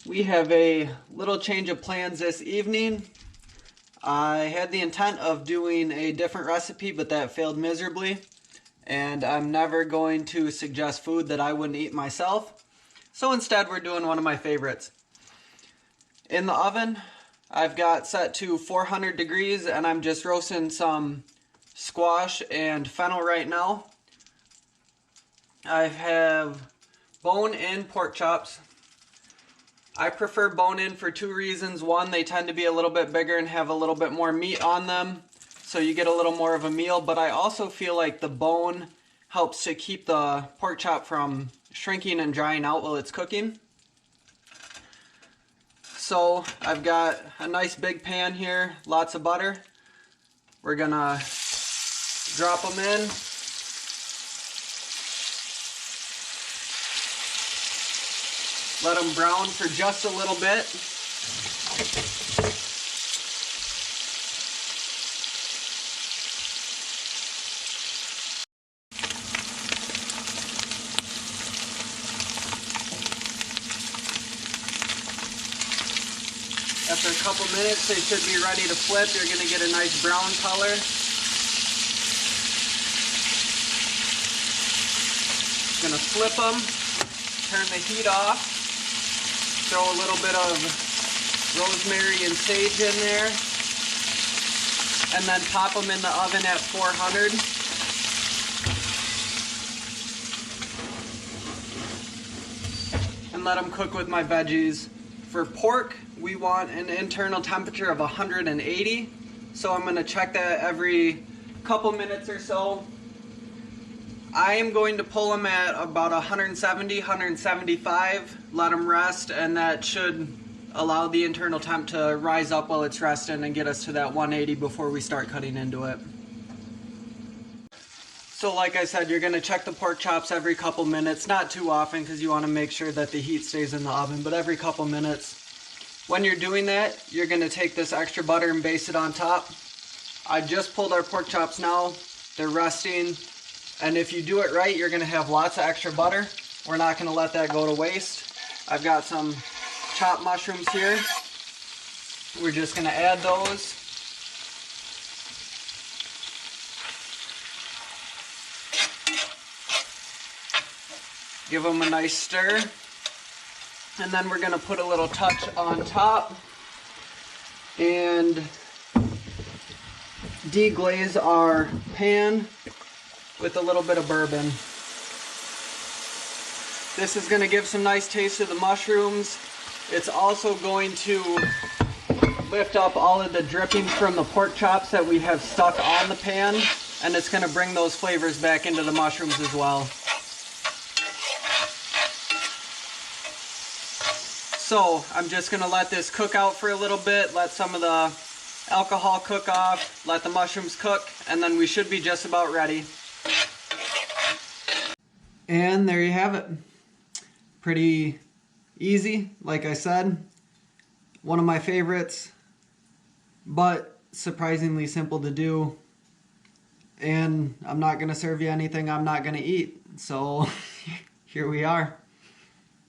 We have a little change of plans this evening. I had the intent of doing a different recipe, but that failed miserably. And I'm never going to suggest food that I wouldn't eat myself. So instead we're doing one of my favorites. In the oven, I've got set to 400 degrees and I'm just roasting some squash and fennel right now. I have bone-in pork chops. I prefer bone-in for two reasons. One, they tend to be a little bit bigger and have a little bit more meat on them, so you get a little more of a meal, but I also feel like the bone helps to keep the pork chop from shrinking and drying out while it's cooking. So I've got a nice big pan here, lots of butter. We're gonna drop them in. Let them brown for just a little bit. After a couple minutes, they should be ready to flip. You're going to get a nice brown color. Going to flip them, turn the heat off. Throw a little bit of rosemary and sage in there, and then pop them in the oven at 400. And let them cook with my veggies. For pork, we want an internal temperature of 180, so I'm going to check that every couple minutes or so. I am going to pull them at about 170, 175, let them rest, and that should allow the internal temp to rise up while it's resting and get us to that 180 before we start cutting into it. So like I said, you're going to check the pork chops every couple minutes, not too often because you want to make sure that the heat stays in the oven, but every couple minutes. When you're doing that, you're going to take this extra butter and base it on top. I just pulled our pork chops now, they're resting. And if you do it right, you're going to have lots of extra butter. We're not going to let that go to waste. I've got some chopped mushrooms here. We're just going to add those. Give them a nice stir. And then we're going to put a little touch on top and deglaze our pan with a little bit of bourbon. This is going to give some nice taste to the mushrooms. It's also going to lift up all of the drippings from the pork chops that we have stuck on the pan, and it's going to bring those flavors back into the mushrooms as well. So I'm just going to let this cook out for a little bit, let some of the alcohol cook off, let the mushrooms cook, and then we should be just about ready. And there you have it. Pretty easy, like I said. One of my favorites, but surprisingly simple to do. And I'm not going to serve you anything I'm not going to eat. So here we are.